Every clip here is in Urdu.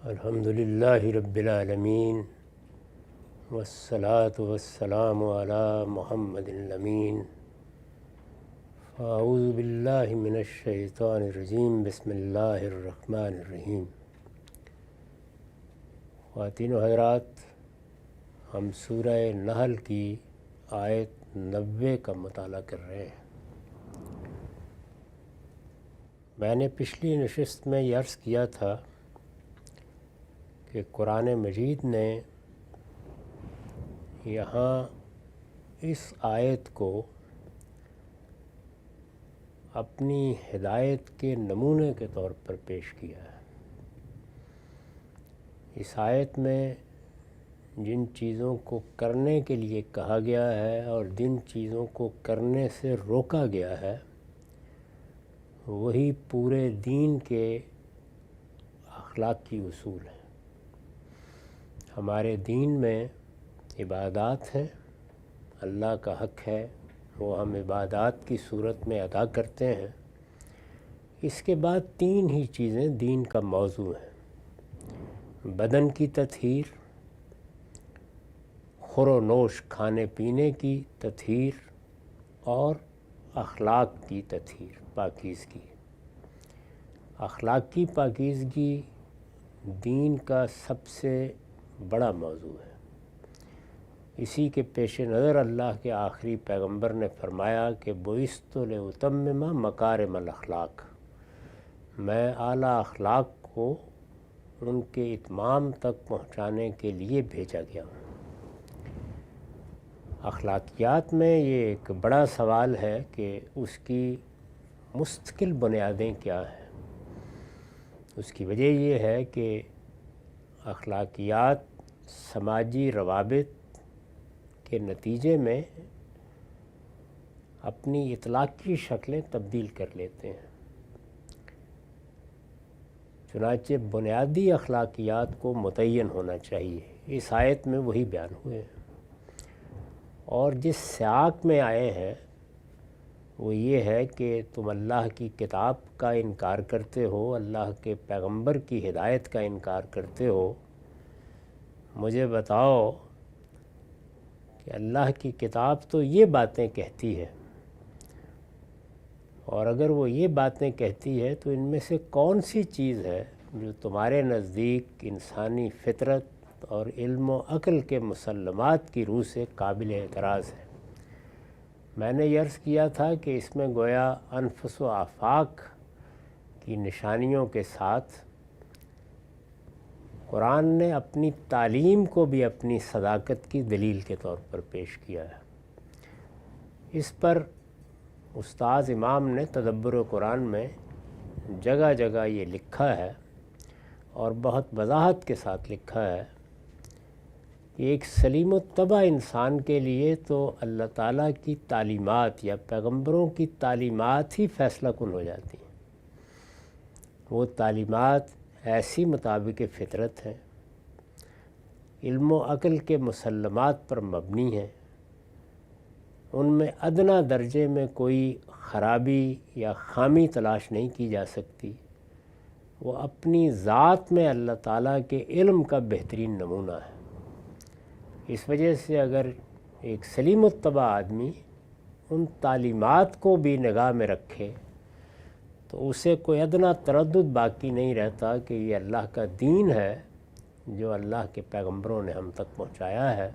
الحمدللہ رب العالمین والصلاة والسلام علی محمد الامین اعوذ باللہ من الشیطان الرجیم بسم اللہ الرحمن الرحیم۔ خواتین و حضرات، ہم سورہ نحل کی آیت 90 کا مطالعہ کر رہے ہیں۔ میں نے پچھلی نشست میں یہ عرض کیا تھا کہ قرآن مجید نے یہاں اس آیت کو اپنی ہدایت کے نمونے کے طور پر پیش کیا ہے۔ اس آیت میں جن چیزوں کو کرنے کے لیے کہا گیا ہے اور جن چیزوں کو کرنے سے روکا گیا ہے، وہی پورے دین کے اخلاقی اصول ہیں۔ ہمارے دین میں عبادات ہیں، اللہ کا حق ہے، وہ ہم عبادات کی صورت میں ادا کرتے ہیں۔ اس کے بعد 3 ہی چیزیں دین کا موضوع ہیں: بدن کی تطہیر، خور و نوش کھانے پینے کی تطہیر، اور اخلاق کی تطہیر، پاکیزگی۔ اخلاق کی پاکیزگی دین کا سب سے بڑا موضوع ہے۔ اسی کے پیش نظر اللہ کے آخری پیغمبر نے فرمایا کہ بعثت لأتمم مکارم الاخلاق، میں اعلیٰ اخلاق کو ان کے اتمام تک پہنچانے کے لیے بھیجا گیا ہوں۔ اخلاقیات میں یہ ایک بڑا سوال ہے کہ اس کی مستقل بنیادیں کیا ہیں۔ اس کی وجہ یہ ہے کہ اخلاقیات سماجی روابط کے نتیجے میں اپنی اطلاقی شکلیں تبدیل کر لیتے ہیں۔ چنانچہ بنیادی اخلاقیات کو متعین ہونا چاہیے۔ اس آیت میں وہی بیان ہوئے ہیں، اور جس سیاق میں آئے ہیں وہ یہ ہے کہ تم اللہ کی کتاب کا انکار کرتے ہو، اللہ کے پیغمبر کی ہدایت کا انکار کرتے ہو۔ مجھے بتاؤ کہ اللہ کی کتاب تو یہ باتیں کہتی ہے، اور اگر وہ یہ باتیں کہتی ہے تو ان میں سے کون سی چیز ہے جو تمہارے نزدیک انسانی فطرت اور علم و عقل کے مسلمات کی روح سے قابل اعتراض ہے؟ میں نے یہ عرض کیا تھا کہ اس میں گویا انفس و آفاق کی نشانیوں کے ساتھ قرآن نے اپنی تعلیم کو بھی اپنی صداقت کی دلیل کے طور پر پیش کیا ہے۔ اس پر استاذ امام نے تدبر قرآن میں جگہ جگہ یہ لکھا ہے، اور بہت وضاحت کے ساتھ لکھا ہے کہ ایک سلیم الطبع انسان کے لیے تو اللہ تعالیٰ کی تعلیمات یا پیغمبروں کی تعلیمات ہی فیصلہ کن ہو جاتی ہیں۔ وہ تعلیمات ایسی مطابق فطرت ہیں، علم و عقل کے مسلمات پر مبنی ہیں، ان میں ادنیٰ درجے میں کوئی خرابی یا خامی تلاش نہیں کی جا سکتی۔ وہ اپنی ذات میں اللہ تعالیٰ کے علم کا بہترین نمونہ ہے۔ اس وجہ سے اگر ایک سلیم الطبع آدمی ان تعلیمات کو بھی نگاہ میں رکھے تو اسے کوئی ادنیٰ تردد باقی نہیں رہتا کہ یہ اللہ کا دین ہے جو اللہ کے پیغمبروں نے ہم تک پہنچایا ہے،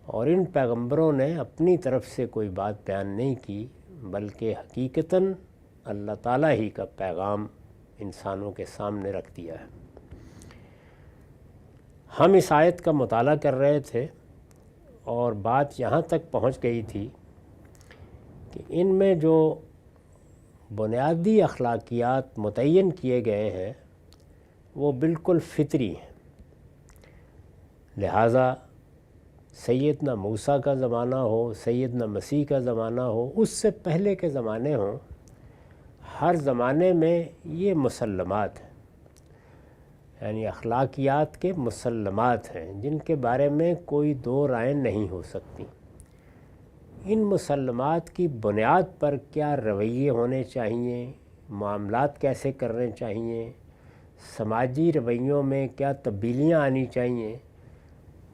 اور ان پیغمبروں نے اپنی طرف سے کوئی بات بیان نہیں کی، بلکہ حقیقتاً اللہ تعالیٰ ہی کا پیغام انسانوں کے سامنے رکھ دیا ہے۔ ہم اس آیت کا مطالعہ کر رہے تھے اور بات یہاں تک پہنچ گئی تھی کہ ان میں جو بنیادی اخلاقیات متعین کیے گئے ہیں وہ بالکل فطری ہیں۔ لہٰذا سیدنا موسیٰ کا زمانہ ہو، سیدنا مسیح کا زمانہ ہو، اس سے پہلے کے زمانے ہوں، ہر زمانے میں یہ مسلمات ہیں، یعنی اخلاقیات کے مسلمات ہیں جن کے بارے میں کوئی دو رائے نہیں ہو سکتی۔ ان مسلمات کی بنیاد پر کیا رویے ہونے چاہیے، معاملات کیسے کرنے چاہیے، سماجی رویوں میں کیا تبدیلیاں آنی چاہیے،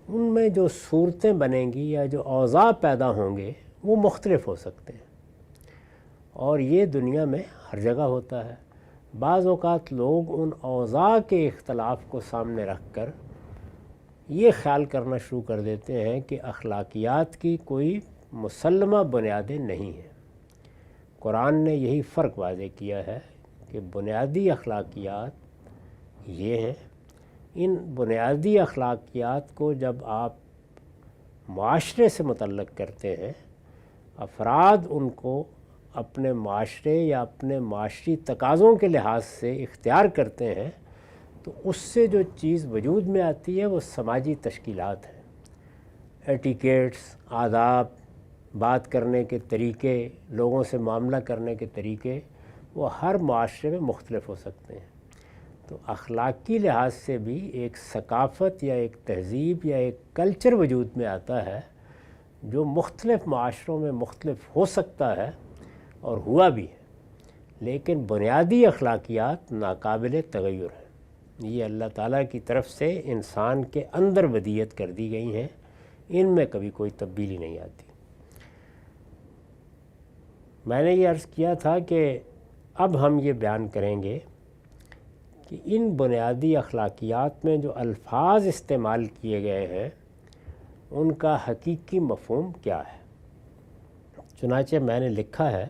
ان میں جو صورتیں بنیں گی یا جو اوضاع پیدا ہوں گے وہ مختلف ہو سکتے ہیں، اور یہ دنیا میں ہر جگہ ہوتا ہے۔ بعض اوقات لوگ ان اوضاع کے اختلاف کو سامنے رکھ کر یہ خیال کرنا شروع کر دیتے ہیں کہ اخلاقیات کی کوئی مسلمہ بنیادیں نہیں ہیں۔ قرآن نے یہی فرق واضح کیا ہے کہ بنیادی اخلاقیات یہ ہیں۔ ان بنیادی اخلاقیات کو جب آپ معاشرے سے متعلق کرتے ہیں، افراد ان کو اپنے معاشرے یا اپنے معاشی تقاضوں کے لحاظ سے اختیار کرتے ہیں، تو اس سے جو چیز وجود میں آتی ہے وہ سماجی تشکیلات ہیں۔ ایٹیکیٹس، آداب، بات کرنے کے طریقے، لوگوں سے معاملہ کرنے کے طریقے، وہ ہر معاشرے میں مختلف ہو سکتے ہیں۔ تو اخلاقی لحاظ سے بھی ایک ثقافت یا ایک تہذیب یا ایک کلچر وجود میں آتا ہے جو مختلف معاشروں میں مختلف ہو سکتا ہے اور ہوا بھی ہے، لیکن بنیادی اخلاقیات ناقابل تغیر ہیں۔ یہ اللہ تعالیٰ کی طرف سے انسان کے اندر ودیت کر دی گئی ہیں، ان میں کبھی کوئی تبدیلی نہیں آتی۔ میں نے یہ عرض کیا تھا کہ اب ہم یہ بیان کریں گے کہ ان بنیادی اخلاقیات میں جو الفاظ استعمال کیے گئے ہیں ان کا حقیقی مفہوم کیا ہے۔ چنانچہ میں نے لکھا ہے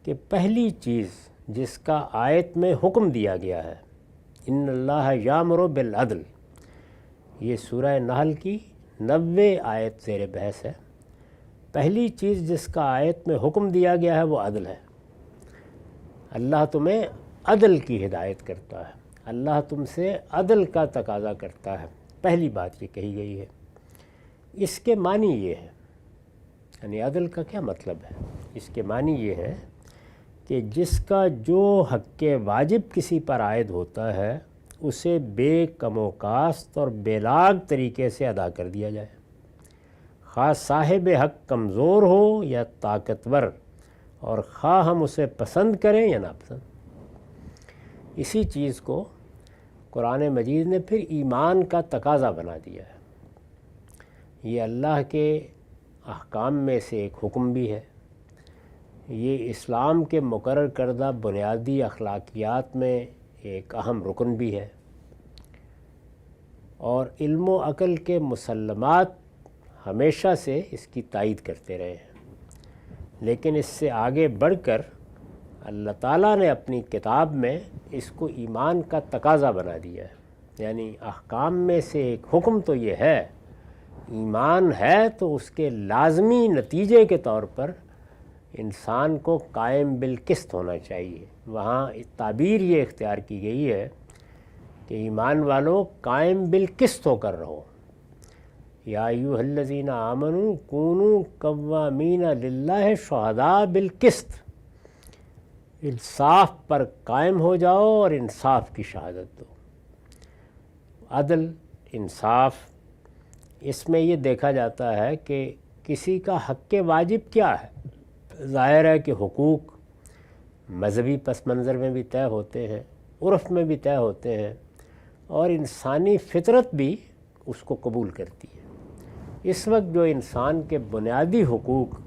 کہ پہلی چیز جس کا آیت میں حکم دیا گیا ہے، ان اللہ یامر بالعدل، یہ سورہ نحل کی 90 آیت زیر بحث ہے۔ پہلی چیز جس کا آیت میں حکم دیا گیا ہے وہ عدل ہے۔ اللہ تمہیں عدل کی ہدایت کرتا ہے، اللہ تم سے عدل کا تقاضا کرتا ہے، پہلی بات یہ کہی گئی ہے۔ اس کے معنی یہ ہے، یعنی عدل کا کیا مطلب ہے؟ اس کے معنی یہ ہے کہ جس کا جو حق واجب کسی پر عائد ہوتا ہے اسے بے کم و کاست اور بے لاگ طریقے سے ادا کر دیا جائے، خواہ صاحب حق کمزور ہو یا طاقتور، اور خواہ ہم اسے پسند کریں یا ناپسند۔ اسی چیز کو قرآن مجید نے پھر ایمان کا تقاضا بنا دیا ہے۔ یہ اللہ کے احکام میں سے ایک حکم بھی ہے، یہ اسلام کے مقرر کردہ بنیادی اخلاقیات میں ایک اہم رکن بھی ہے، اور علم و عقل کے مسلمات ہمیشہ سے اس کی تائید کرتے رہے ہیں۔ لیکن اس سے آگے بڑھ کر اللہ تعالیٰ نے اپنی کتاب میں اس کو ایمان کا تقاضا بنا دیا ہے، یعنی احکام میں سے ایک حکم تو یہ ہے، ایمان ہے تو اس کے لازمی نتیجے کے طور پر انسان کو قائم بالقسط ہونا چاہیے۔ وہاں تعبیر یہ اختیار کی گئی ہے کہ ایمان والو قائم بالقسط ہو کر رہو۔ یا ایھا الذین آمنوا کونوا قوامین للہ شہداء بالقسط، انصاف پر قائم ہو جاؤ اور انصاف کی شہادت دو۔ عدل، انصاف، اس میں یہ دیکھا جاتا ہے کہ کسی کا حق واجب کیا ہے۔ ظاہر ہے کہ حقوق مذہبی پس منظر میں بھی طے ہوتے ہیں، عرف میں بھی طے ہوتے ہیں، اور انسانی فطرت بھی اس کو قبول کرتی ہے۔ اس وقت جو انسان کے بنیادی حقوق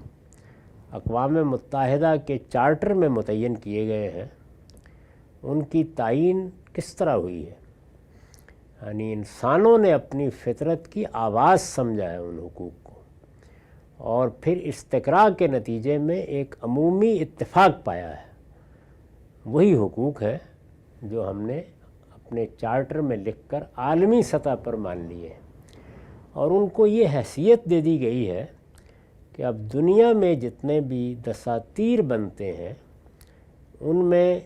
اقوام متحدہ کے چارٹر میں متعین کیے گئے ہیں، ان کی تعیین کس طرح ہوئی ہے؟ یعنی انسانوں نے اپنی فطرت کی آواز سمجھا ہے ان حقوق کو، اور پھر استقراء کے نتیجے میں ایک عمومی اتفاق پایا ہے۔ وہی حقوق ہے جو ہم نے اپنے چارٹر میں لکھ کر عالمی سطح پر مان لیے ہیں، اور ان کو یہ حیثیت دے دی گئی ہے کہ اب دنیا میں جتنے بھی دساتیر بنتے ہیں ان میں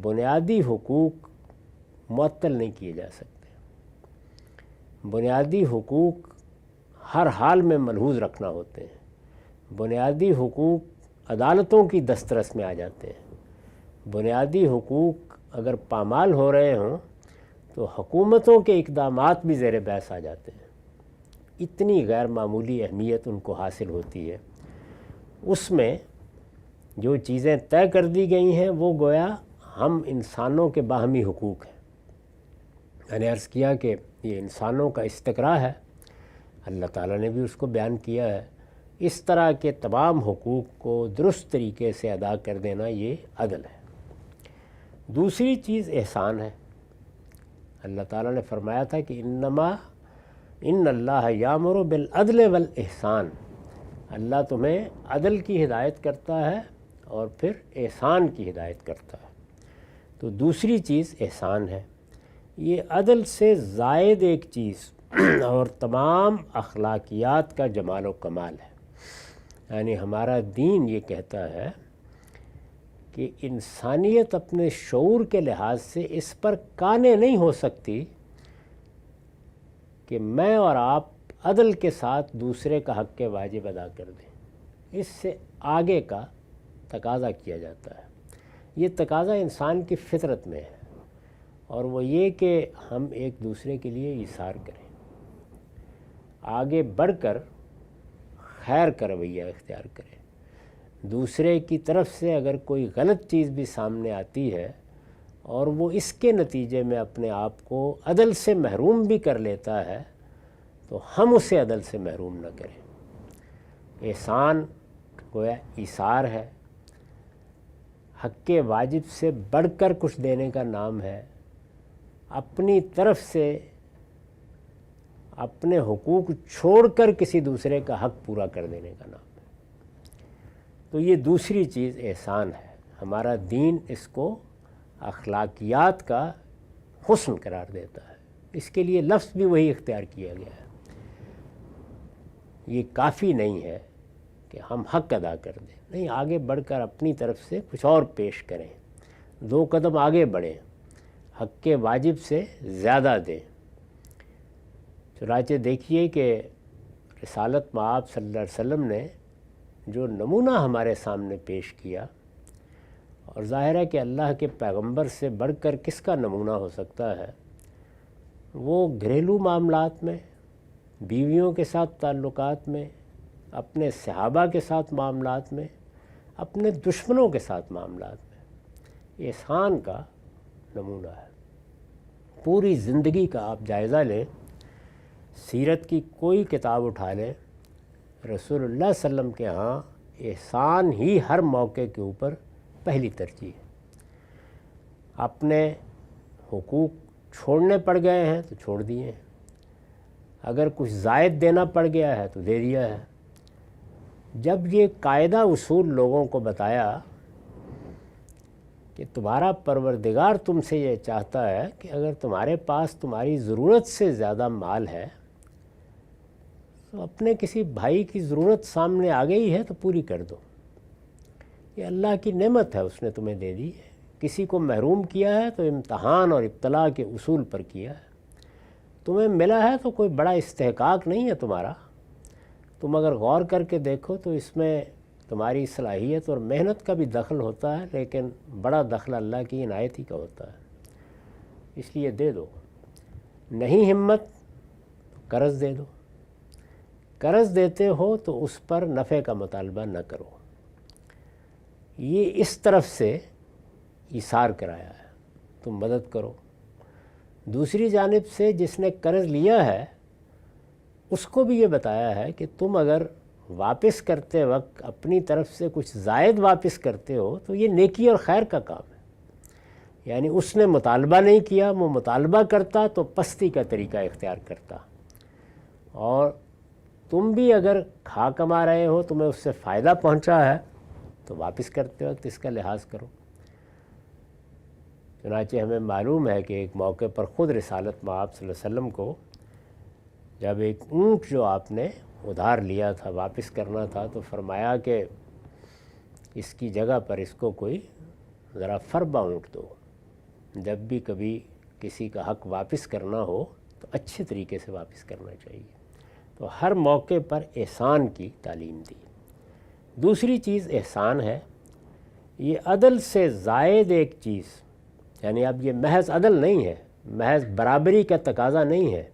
بنیادی حقوق معطل نہیں کیے جا سکتے۔ بنیادی حقوق ہر حال میں ملحوظ رکھنا ہوتے ہیں۔ بنیادی حقوق عدالتوں کی دسترس میں آ جاتے ہیں۔ بنیادی حقوق اگر پامال ہو رہے ہوں تو حکومتوں کے اقدامات بھی زیر بحث آ جاتے ہیں۔ اتنی غیر معمولی اہمیت ان کو حاصل ہوتی ہے۔ اس میں جو چیزیں طے کر دی گئی ہیں وہ گویا ہم انسانوں کے باہمی حقوق ہیں۔ میں نے عرض کیا کہ یہ انسانوں کا استقرا ہے، اللہ تعالیٰ نے بھی اس کو بیان کیا ہے۔ اس طرح کے تمام حقوق کو درست طریقے سے ادا کر دینا یہ عدل ہے۔ دوسری چیز احسان ہے۔ اللہ تعالیٰ نے فرمایا تھا کہ ان اللہ یامر بالعدل والاحسان، اللہ تمہیں عدل کی ہدایت کرتا ہے اور پھر احسان کی ہدایت کرتا ہے۔ تو دوسری چیز احسان ہے۔ یہ عدل سے زائد ایک چیز اور تمام اخلاقیات کا جمال و کمال ہے۔ یعنی ہمارا دین یہ کہتا ہے کہ انسانیت اپنے شعور کے لحاظ سے اس پر قانع نہیں ہو سکتی کہ میں اور آپ عدل کے ساتھ دوسرے کا حق کے واجب ادا کر دیں۔ اس سے آگے کا تقاضا کیا جاتا ہے۔ یہ تقاضا انسان کی فطرت میں ہے، اور وہ یہ کہ ہم ایک دوسرے کے لیے ایثار کریں، آگے بڑھ کر خیر کا رویہ اختیار کریں۔ دوسرے کی طرف سے اگر کوئی غلط چیز بھی سامنے آتی ہے اور وہ اس کے نتیجے میں اپنے آپ کو عدل سے محروم بھی کر لیتا ہے تو ہم اسے عدل سے محروم نہ کریں۔ احسان گویا ایثار ہے، حق کے واجب سے بڑھ کر کچھ دینے کا نام ہے، اپنی طرف سے اپنے حقوق چھوڑ کر کسی دوسرے کا حق پورا کر دینے کا نام ہے۔ تو یہ دوسری چیز احسان ہے۔ ہمارا دین اس کو اخلاقیات کا حسن قرار دیتا ہے۔ اس کے لیے لفظ بھی وہی اختیار کیا گیا ہے۔ یہ کافی نہیں ہے کہ ہم حق ادا کر دیں، نہیں، آگے بڑھ کر اپنی طرف سے کچھ اور پیش کریں، 2 قدم آگے بڑھیں، حق کے واجب سے زیادہ دیں۔ چنانچہ دیکھیے کہ رسالت مآب صلی اللہ علیہ وسلم نے جو نمونہ ہمارے سامنے پیش کیا، اور ظاہر ہے کہ اللہ کے پیغمبر سے بڑھ کر کس کا نمونہ ہو سکتا ہے، وہ گھریلو معاملات میں، بیویوں کے ساتھ تعلقات میں، اپنے صحابہ کے ساتھ معاملات میں، اپنے دشمنوں کے ساتھ معاملات میں احسان کا نمونہ ہے۔ پوری زندگی کا آپ جائزہ لیں، سیرت کی کوئی کتاب اٹھا لیں، رسول اللہ صلی اللہ علیہ وسلم کے ہاں احسان ہی ہر موقع کے اوپر پہلی ترجیح ہے۔ اپنے حقوق چھوڑنے پڑ گئے ہیں تو چھوڑ دیے ہیں، اگر کچھ زائد دینا پڑ گیا ہے تو دے دیا ہے۔ جب یہ قاعدہ اصول لوگوں کو بتایا کہ تمہارا پروردگار تم سے یہ چاہتا ہے کہ اگر تمہارے پاس تمہاری ضرورت سے زیادہ مال ہے تو اپنے کسی بھائی کی ضرورت سامنے آ گئی ہے تو پوری کر دو، یہ اللہ کی نعمت ہے، اس نے تمہیں دے دی ہے۔ کسی کو محروم کیا ہے تو امتحان اور ابتلاء کے اصول پر کیا ہے۔ تمہیں ملا ہے تو کوئی بڑا استحقاق نہیں ہے تمہارا، تم اگر غور کر کے دیکھو تو اس میں تمہاری صلاحیت اور محنت کا بھی دخل ہوتا ہے، لیکن بڑا دخل اللہ کی عنایت ہی کا ہوتا ہے، اس لیے دے دو۔ نہیں ہمت تو قرض دے دو، قرض دیتے ہو تو اس پر نفع کا مطالبہ نہ کرو۔ یہ اس طرف سے ایثار کرایا ہے، تم مدد کرو۔ دوسری جانب سے جس نے قرض لیا ہے اس کو بھی یہ بتایا ہے کہ تم اگر واپس کرتے وقت اپنی طرف سے کچھ زائد واپس کرتے ہو تو یہ نیکی اور خیر کا کام ہے۔ یعنی اس نے مطالبہ نہیں کیا، وہ مطالبہ کرتا تو پستی کا طریقہ اختیار کرتا، اور تم بھی اگر کھا کما رہے ہو، تمہیں اس سے فائدہ پہنچا ہے تو واپس کرتے وقت اس کا لحاظ کرو۔ چنانچہ ہمیں معلوم ہے کہ ایک موقع پر خود رسالت مآب صلی اللہ علیہ وسلم کو جب ایک اونٹ جو آپ نے ادھار لیا تھا واپس کرنا تھا تو فرمایا کہ اس کی جگہ پر اس کو کوئی ذرا فربا اونٹ دو، جب بھی کبھی کسی کا حق واپس کرنا ہو تو اچھے طریقے سے واپس کرنا چاہیے۔ تو ہر موقع پر احسان کی تعلیم دی۔ دوسری چیز احسان ہے، یہ عدل سے زائد ایک چیز، یعنی اب یہ محض عدل نہیں ہے، محض برابری کا تقاضا نہیں ہے،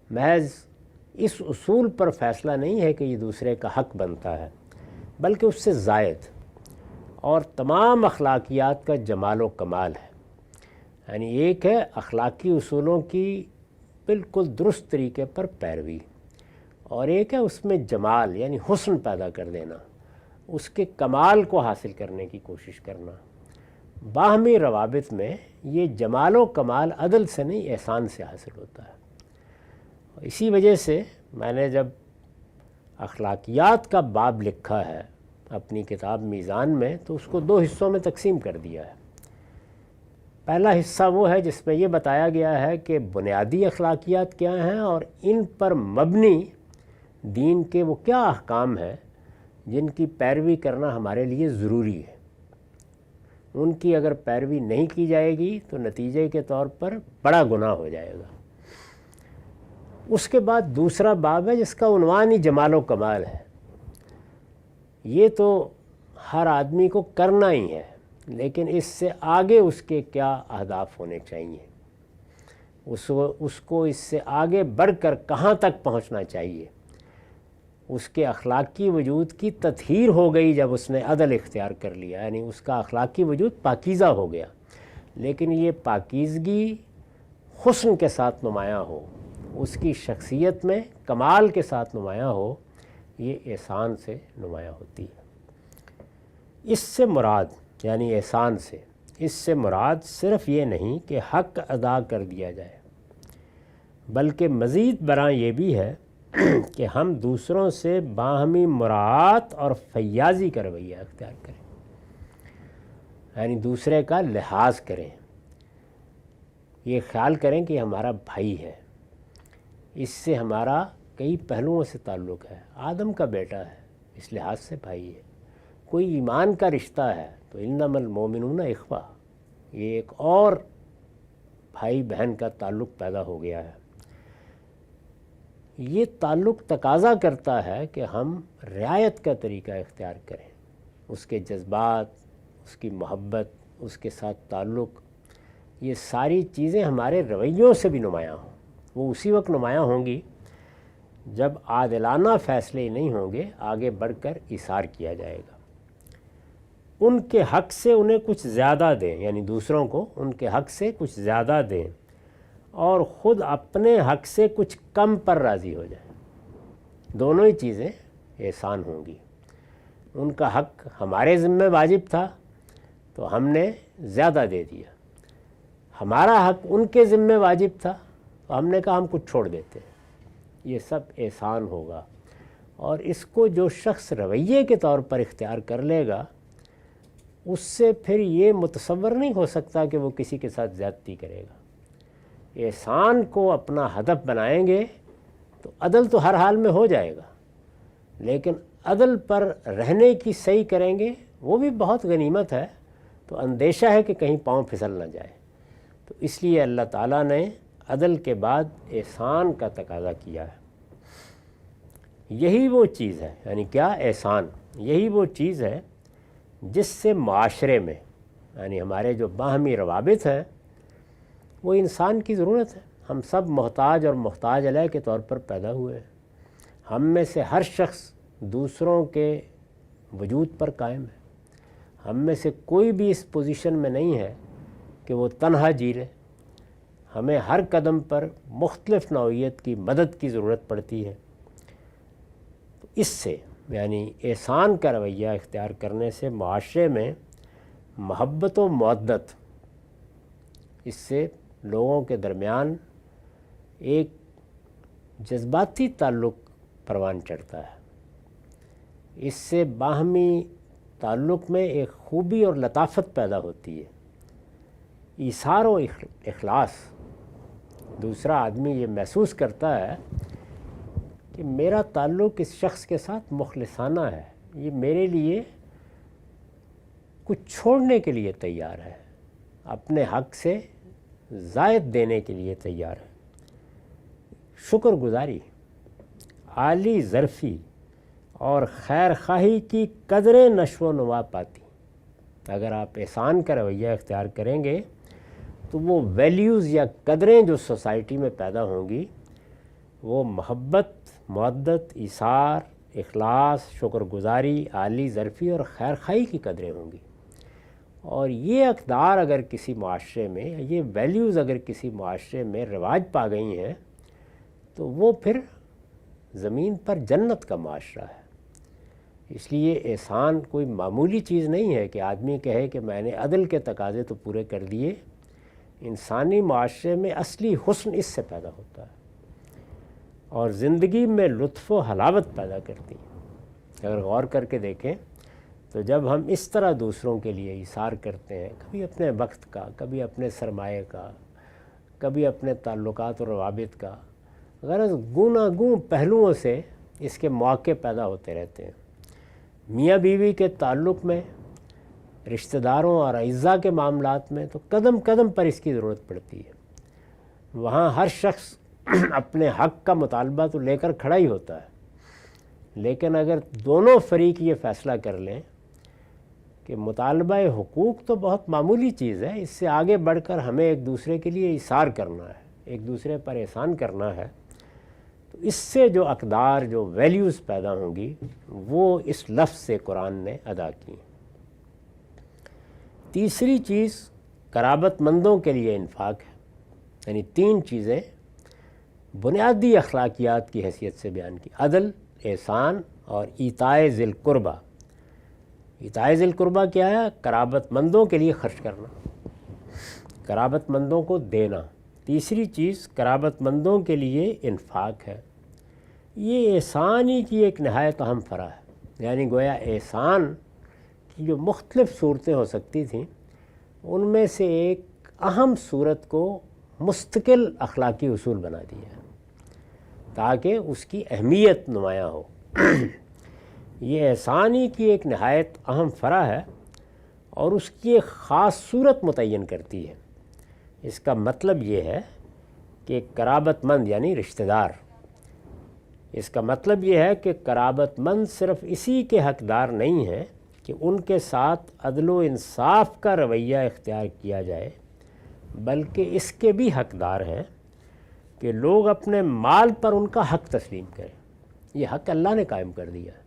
محض اس اصول پر فیصلہ نہیں ہے کہ یہ دوسرے کا حق بنتا ہے، بلکہ اس سے زائد اور تمام اخلاقیات کا جمال و کمال ہے. یعنی ایک ہے اخلاقی اصولوں کی بالکل درست طریقے پر پیروی، اور ایک ہے اس میں جمال یعنی حسن پیدا کر دینا، اس کے کمال کو حاصل کرنے کی کوشش کرنا. باہمی روابط میں یہ جمال و کمال عدل سے نہیں احسان سے حاصل ہوتا ہے. اسی وجہ سے میں نے جب اخلاقیات کا باب لکھا ہے اپنی کتاب میزان میں تو اس کو 2 حصوں میں تقسیم کر دیا ہے. پہلا حصہ وہ ہے جس میں یہ بتایا گیا ہے کہ بنیادی اخلاقیات کیا ہیں اور ان پر مبنی دین کے وہ کیا احکام ہیں جن کی پیروی کرنا ہمارے لیے ضروری ہے. ان کی اگر پیروی نہیں کی جائے گی تو نتیجے کے طور پر بڑا گناہ ہو جائے گا. اس کے بعد دوسرا باب ہے جس کا عنوان ہی جمال و کمال ہے. یہ تو ہر آدمی کو کرنا ہی ہے، لیکن اس سے آگے اس کے کیا اہداف ہونے چاہیے، اس کو اس سے آگے بڑھ کر کہاں تک پہنچنا چاہیے. اس کے اخلاقی وجود کی تطہیر ہو گئی جب اس نے عدل اختیار کر لیا، یعنی اس کا اخلاقی وجود پاکیزہ ہو گیا. لیکن یہ پاکیزگی حسن کے ساتھ نمایاں ہو، اس کی شخصیت میں کمال کے ساتھ نمایاں ہو، یہ احسان سے نمایاں ہوتی ہے. اس سے مراد یعنی احسان سے، اس سے مراد صرف یہ نہیں کہ حق ادا کر دیا جائے، بلکہ مزید برآں یہ بھی ہے کہ ہم دوسروں سے باہمی مراعات اور فیاضی کا رویہ اختیار کریں، یعنی دوسرے کا لحاظ کریں. یہ خیال کریں کہ ہمارا بھائی ہے، اس سے ہمارا کئی پہلوؤں سے تعلق ہے. آدم کا بیٹا ہے، اس لحاظ سے بھائی ہے. کوئی ایمان کا رشتہ ہے تو انما المؤمنون اخوہ، یہ ایک اور بھائی بہن کا تعلق پیدا ہو گیا ہے. یہ تعلق تقاضا کرتا ہے کہ ہم رعایت کا طریقہ اختیار کریں. اس کے جذبات، اس کی محبت، اس کے ساتھ تعلق، یہ ساری چیزیں ہمارے رویوں سے بھی نمایاں ہوں. وہ اسی وقت نمایاں ہوں گی جب عادلانہ فیصلے نہیں ہوں گے، آگے بڑھ کر ایثار کیا جائے گا. ان کے حق سے انہیں کچھ زیادہ دیں، یعنی دوسروں کو ان کے حق سے کچھ زیادہ دیں، اور خود اپنے حق سے کچھ کم پر راضی ہو جائیں. دونوں ہی چیزیں احسان ہوں گی. ان کا حق ہمارے ذمہ واجب تھا تو ہم نے زیادہ دے دیا، ہمارا حق ان کے ذمہ واجب تھا تو ہم نے کہا ہم کچھ چھوڑ دیتے. یہ سب احسان ہوگا. اور اس کو جو شخص رویے کے طور پر اختیار کر لے گا، اس سے پھر یہ متصور نہیں ہو سکتا کہ وہ کسی کے ساتھ زیادتی کرے گا. احسان کو اپنا ہدف بنائیں گے تو عدل تو ہر حال میں ہو جائے گا، لیکن عدل پر رہنے کی صحیح کریں گے وہ بھی بہت غنیمت ہے. تو اندیشہ ہے کہ کہیں پاؤں پھسل نہ جائے. تو اس لیے اللہ تعالیٰ نے عدل کے بعد احسان کا تقاضا کیا ہے. یہی وہ چیز ہے، یعنی کیا؟ احسان. یہی وہ چیز ہے جس سے معاشرے میں، یعنی ہمارے جو باہمی روابط ہیں، وہ انسان کی ضرورت ہے. ہم سب محتاج اور محتاج علیہ کے طور پر پیدا ہوئے ہیں. ہم میں سے ہر شخص دوسروں کے وجود پر قائم ہے. ہم میں سے کوئی بھی اس پوزیشن میں نہیں ہے کہ وہ تنہا جی لے. ہمیں ہر قدم پر مختلف نوعیت کی مدد کی ضرورت پڑتی ہے. تو اس سے یعنی احسان کا رویہ اختیار کرنے سے معاشرے میں محبت و مودت، اس سے لوگوں کے درمیان ایک جذباتی تعلق پروان چڑھتا ہے. اس سے باہمی تعلق میں ایک خوبی اور لطافت پیدا ہوتی ہے. ایثار و اخلاص. دوسرا آدمی یہ محسوس کرتا ہے کہ میرا تعلق اس شخص کے ساتھ مخلصانہ ہے، یہ میرے لیے کچھ چھوڑنے کے لیے تیار ہے، اپنے حق سے زائد دینے کے لیے تیار ہے. شکر گزاری، عالی ظرفی اور خیر خواہی کی قدریں نشو و نما پاتی. اگر آپ احسان کا رویہ اختیار کریں گے تو وہ ویلیوز یا قدریں جو سوسائٹی میں پیدا ہوں گی، وہ محبت، مودت، ایثار، اخلاص، شکر گزاری، اعلی ظرفی اور خیر خواہی کی قدریں ہوں گی۔ اور یہ اقدار اگر کسی معاشرے میں، یہ ویلیوز اگر کسی معاشرے میں رواج پا گئی ہیں تو وہ پھر زمین پر جنت کا معاشرہ ہے۔ اس لیے احسان کوئی معمولی چیز نہیں ہے کہ آدمی کہے کہ میں نے عدل کے تقاضے تو پورے کر دیے۔ انسانی معاشرے میں اصلی حسن اس سے پیدا ہوتا ہے اور زندگی میں لطف و حلاوت پیدا کرتی ہے۔ اگر غور کر کے دیکھیں تو جب ہم اس طرح دوسروں کے لیے ایثار کرتے ہیں، کبھی اپنے وقت کا، کبھی اپنے سرمایہ کا، کبھی اپنے تعلقات و روابط کا، غرض گوناگون پہلوؤں سے اس کے مواقع پیدا ہوتے رہتے ہیں۔ میاں بیوی کے تعلق میں، رشتہ داروں اور اعزاء کے معاملات میں تو قدم قدم پر اس کی ضرورت پڑتی ہے۔ وہاں ہر شخص اپنے حق کا مطالبہ تو لے کر کھڑا ہی ہوتا ہے، لیکن اگر دونوں فریق یہ فیصلہ کر لیں کہ مطالبہ حقوق تو بہت معمولی چیز ہے، اس سے آگے بڑھ کر ہمیں ایک دوسرے کے لیے ایثار کرنا ہے، ایک دوسرے پر احسان کرنا ہے، تو اس سے جو اقدار، جو ویلیوز پیدا ہوں گی وہ اس لفظ سے قرآن نے ادا کی۔ تیسری چیز قرابت مندوں کے لیے انفاق ہے، یعنی تین چیزیں بنیادی اخلاقیات کی حیثیت سے بیان کی: عدل، احسان اور ایتائے ذی القربہ۔ ایتائے ذی القربہ کیا ہے؟ قرابت مندوں کے لیے خرچ کرنا، قرابت مندوں کو دینا۔ تیسری چیز قرابت مندوں کے لیے انفاق ہے۔ یہ احسان ہی کی ایک نہایت اہم فرع ہے، یعنی گویا احسان کی جو مختلف صورتیں ہو سکتی تھیں ان میں سے ایک اہم صورت کو مستقل اخلاقی اصول بنا دیا ہے تاکہ اس کی اہمیت نمایاں ہو۔ یہ احسان ہی کی ایک نہایت اہم فرع ہے اور اس کی ایک خاص صورت متعین کرتی ہے۔ اس کا مطلب یہ ہے کہ قرابت مند یعنی رشتہ دار، اس کا مطلب یہ ہے کہ قرابت مند صرف اسی کے حقدار نہیں ہیں کہ ان کے ساتھ عدل و انصاف کا رویہ اختیار کیا جائے، بلکہ اس کے بھی حقدار ہیں کہ لوگ اپنے مال پر ان کا حق تسلیم کریں۔ یہ حق اللہ نے قائم کر دیا ہے۔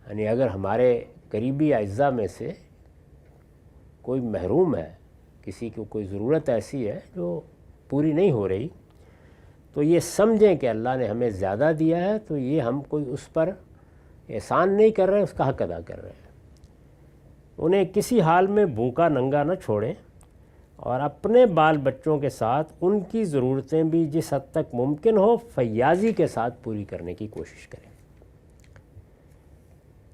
یعنی اگر ہمارے قریبی اعزاء میں سے کوئی محروم ہے، کسی کو کوئی ضرورت ایسی ہے جو پوری نہیں ہو رہی، تو یہ سمجھیں کہ اللہ نے ہمیں زیادہ دیا ہے، تو یہ ہم کوئی اس پر احسان نہیں کر رہے، اس کا حق ادا کر رہے ہیں۔ انہیں کسی حال میں بھوکا ننگا نہ چھوڑیں اور اپنے بال بچوں کے ساتھ ان کی ضرورتیں بھی جس حد تک ممکن ہو فیاضی کے ساتھ پوری کرنے کی کوشش کریں۔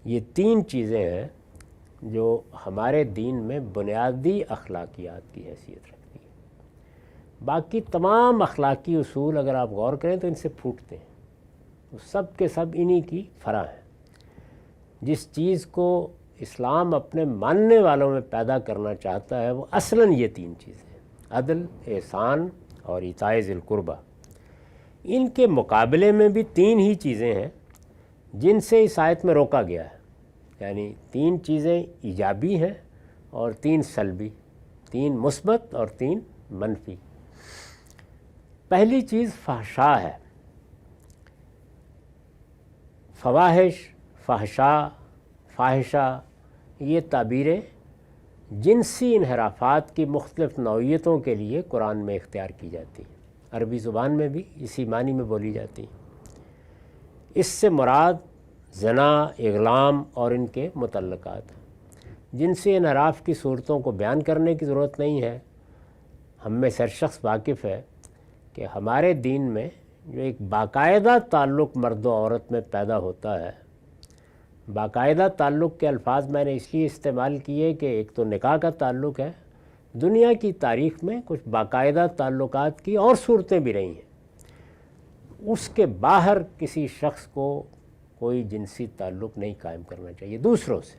یہ تین چیزیں ہیں جو ہمارے دین میں بنیادی اخلاقیات کی حیثیت رکھتی ہیں۔ باقی تمام اخلاقی اصول اگر آپ غور کریں تو ان سے پھوٹتے ہیں، وہ سب کے سب انہی کی فرع ہیں۔ جس چیز کو اسلام اپنے ماننے والوں میں پیدا کرنا چاہتا ہے وہ اصلاً یہ تین چیزیں ہیں: عدل، احسان اور ایتائے ذی القربہ۔ ان کے مقابلے میں بھی تین ہی چیزیں ہیں جن سے اس آیت میں روکا گیا ہے، یعنی تین چیزیں ایجابی ہیں اور تین سلبی، تین مثبت اور تین منفی۔ پہلی چیز فحشاء ہے۔ فواحش، فحشاء، فاحشہ، یہ تعبیریں جنسی انحرافات کی مختلف نوعیتوں کے لیے قرآن میں اختیار کی جاتی ہیں۔ عربی زبان میں بھی اسی معنی میں بولی جاتی ہیں۔ اس سے مراد زنا، اغلام اور ان کے متعلقات ہیں۔ جنسی انحراف کی صورتوں کو بیان کرنے کی ضرورت نہیں ہے، ہم میں سے ہر شخص واقف ہے کہ ہمارے دین میں جو ایک باقاعدہ تعلق مرد و عورت میں پیدا ہوتا ہے، باقاعدہ تعلق کے الفاظ میں نے اس لیے استعمال کیے کہ ایک تو نکاح کا تعلق ہے، دنیا کی تاریخ میں کچھ باقاعدہ تعلقات کی اور صورتیں بھی رہی ہیں، اس کے باہر کسی شخص کو کوئی جنسی تعلق نہیں قائم کرنا چاہیے دوسروں سے۔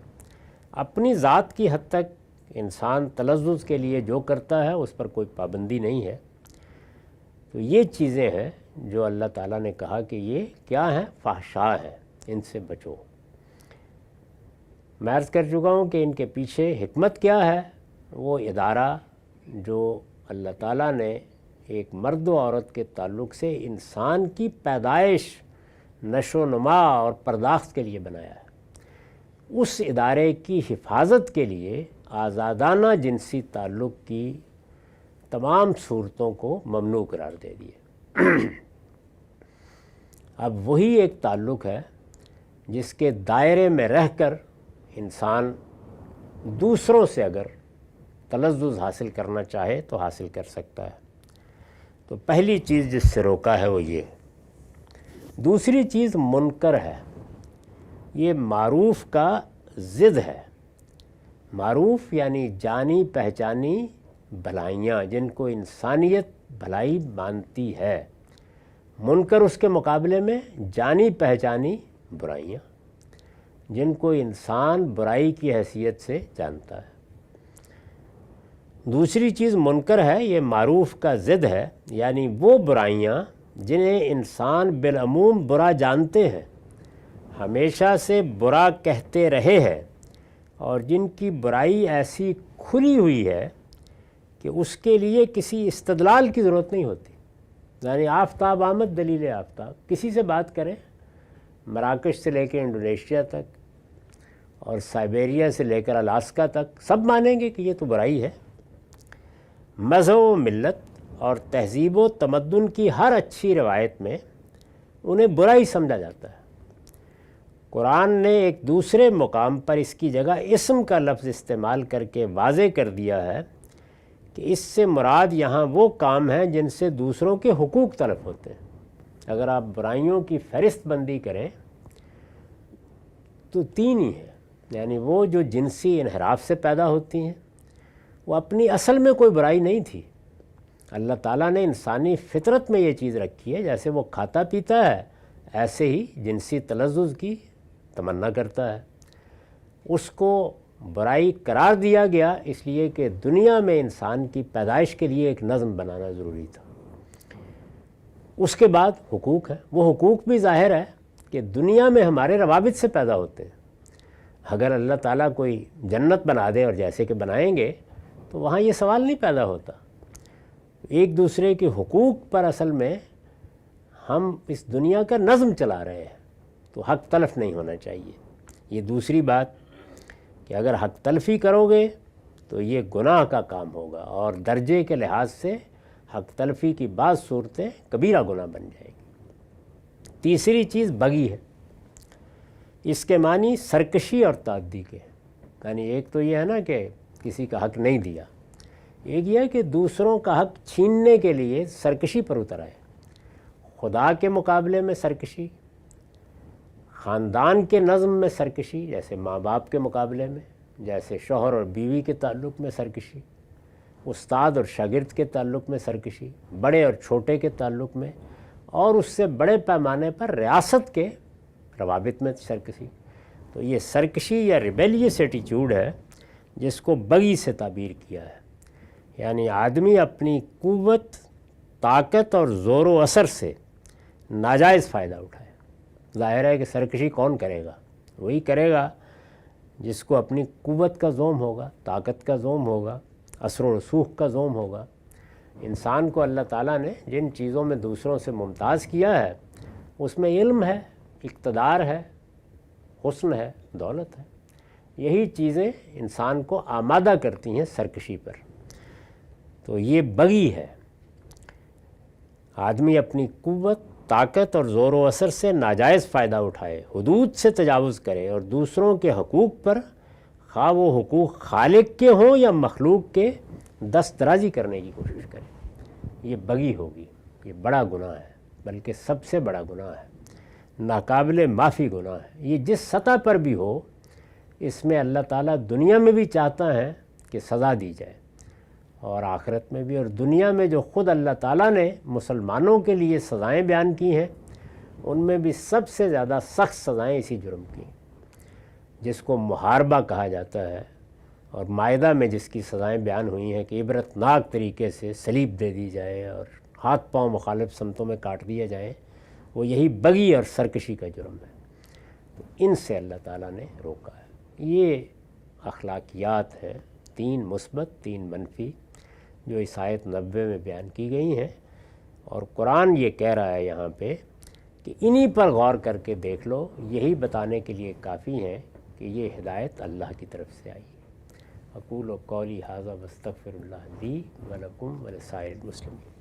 اپنی ذات کی حد تک انسان تلذذ کے لیے جو کرتا ہے اس پر کوئی پابندی نہیں ہے۔ تو یہ چیزیں ہیں جو اللہ تعالیٰ نے کہا کہ یہ کیا ہیں؟ فحشاء ہیں، ان سے بچو۔ میں عرض کر چکا ہوں کہ ان کے پیچھے حکمت کیا ہے۔ وہ ادارہ جو اللہ تعالیٰ نے ایک مرد و عورت کے تعلق سے انسان کی پیدائش نشو و نما اور پرداخت کے لیے بنایا ہے، اس ادارے کی حفاظت کے لیے آزادانہ جنسی تعلق کی تمام صورتوں کو ممنوع قرار دے دیے۔ اب وہی ایک تعلق ہے جس کے دائرے میں رہ کر انسان دوسروں سے اگر تلذذ حاصل کرنا چاہے تو حاصل کر سکتا ہے۔ تو پہلی چیز جس سے روکا ہے وہ یہ۔ دوسری چیز منکر ہے، یہ معروف کا ضد ہے۔ معروف یعنی جانی پہچانی بھلائیاں جن کو انسانیت بھلائی مانتی ہے، منکر اس کے مقابلے میں جانی پہچانی برائیاں جن کو انسان برائی کی حیثیت سے جانتا ہے۔ دوسری چیز منکر ہے، یہ معروف کا ضد ہے، یعنی وہ برائیاں جنہیں انسان بالعموم برا جانتے ہیں، ہمیشہ سے برا کہتے رہے ہیں، اور جن کی برائی ایسی کھلی ہوئی ہے کہ اس کے لیے کسی استدلال کی ضرورت نہیں ہوتی۔ یعنی آفتاب آمد دلیل آفتاب، کسی سے بات کریں، مراکش سے لے کے انڈونیشیا تک اور سائبیریا سے لے کر الاسکا تک، سب مانیں گے کہ یہ تو برائی ہے۔ مذہب و ملت اور تہذیب و تمدن کی ہر اچھی روایت میں انہیں برائی سمجھا جاتا ہے۔ قرآن نے ایک دوسرے مقام پر اس کی جگہ اسم کا لفظ استعمال کر کے واضح کر دیا ہے کہ اس سے مراد یہاں وہ کام ہیں جن سے دوسروں کے حقوق تلف ہوتے ہیں۔ اگر آپ برائیوں کی فہرست بندی کریں تو تین ہی ہیں، یعنی وہ جو جنسی انحراف سے پیدا ہوتی ہیں، وہ اپنی اصل میں کوئی برائی نہیں تھی۔ اللہ تعالیٰ نے انسانی فطرت میں یہ چیز رکھی ہے، جیسے وہ کھاتا پیتا ہے ایسے ہی جنسی تلذذ کی تمنا کرتا ہے۔ اس کو برائی قرار دیا گیا اس لیے کہ دنیا میں انسان کی پیدائش کے لیے ایک نظم بنانا ضروری تھا۔ اس کے بعد حقوق ہے، وہ حقوق بھی ظاہر ہے کہ دنیا میں ہمارے روابط سے پیدا ہوتے ہیں۔ اگر اللہ تعالیٰ کوئی جنت بنا دے اور جیسے کہ بنائیں گے تو وہاں یہ سوال نہیں پیدا ہوتا۔ ایک دوسرے کے حقوق پر اصل میں ہم اس دنیا کا نظم چلا رہے ہیں، تو حق تلف نہیں ہونا چاہیے۔ یہ دوسری بات کہ اگر حق تلفی کرو گے تو یہ گناہ کا کام ہوگا، اور درجے کے لحاظ سے حق تلفی کی بعض صورتیں کبیرہ گناہ بن جائے گی۔ تیسری چیز بغی ہے، اس کے معنی سرکشی اور تعدی کے، یعنی ایک تو یہ ہے نا کہ کسی کا حق نہیں دیا، ایک یہ ہے کہ دوسروں کا حق چھیننے کے لیے سرکشی پر اتر آئے۔ خدا کے مقابلے میں سرکشی، خاندان کے نظم میں سرکشی، جیسے ماں باپ کے مقابلے میں، جیسے شوہر اور بیوی کے تعلق میں سرکشی، استاد اور شاگرد کے تعلق میں سرکشی، بڑے اور چھوٹے کے تعلق میں، اور اس سے بڑے پیمانے پر ریاست کے روابط میں سرکشی۔ تو یہ سرکشی یا ریبیلیس ایٹیچیوڈ ہے جس کو بغی سے تعبیر کیا ہے، یعنی آدمی اپنی قوت، طاقت اور زور و اثر سے ناجائز فائدہ اٹھائے۔ ظاہر ہے کہ سرکشی کون کرے گا؟ وہی کرے گا جس کو اپنی قوت کا زوم ہوگا، طاقت کا زوم ہوگا، اثر و رسوخ کا زوم ہوگا۔ انسان کو اللہ تعالیٰ نے جن چیزوں میں دوسروں سے ممتاز کیا ہے اس میں علم ہے، اقتدار ہے، حسن ہے، دولت ہے۔ یہی چیزیں انسان کو آمادہ کرتی ہیں سرکشی پر۔ تو یہ بغی ہے، آدمی اپنی قوت، طاقت اور زور و اثر سے ناجائز فائدہ اٹھائے، حدود سے تجاوز کرے، اور دوسروں کے حقوق پر، خواہ وہ حقوق خالق کے ہوں یا مخلوق کے، دست درازی کرنے کی کوشش کرے۔ یہ بغی ہوگی، یہ بڑا گناہ ہے، بلکہ سب سے بڑا گناہ ہے، ناقابل معافی گناہ ہے۔ یہ جس سطح پر بھی ہو، اس میں اللہ تعالیٰ دنیا میں بھی چاہتا ہے کہ سزا دی جائے، اور آخرت میں بھی۔ اور دنیا میں جو خود اللہ تعالیٰ نے مسلمانوں کے لیے سزائیں بیان کی ہیں، ان میں بھی سب سے زیادہ سخت سزائیں اسی جرم کی، جس کو محاربہ کہا جاتا ہے، اور مائدہ میں جس کی سزائیں بیان ہوئی ہیں کہ عبرتناک طریقے سے صلیب دے دی جائے اور ہاتھ پاؤں مخالف سمتوں میں کاٹ دیے جائیں، وہ یہی بغی اور سرکشی کا جرم ہے۔ تو ان سے اللہ تعالیٰ نے روکا ہے۔ یہ اخلاقیات ہیں، 3 مثبت 3 منفی، جو اس آیت 90 میں بیان کی گئی ہیں۔ اور قرآن یہ کہہ رہا ہے یہاں پہ کہ انہی پر غور کر کے دیکھ لو، یہی بتانے کے لیے کافی ہیں کہ یہ ہدایت اللہ کی طرف سے آئی۔ اقول قولی ھذا واستغفر اللہ لی ولکم ولسائر المسلمین۔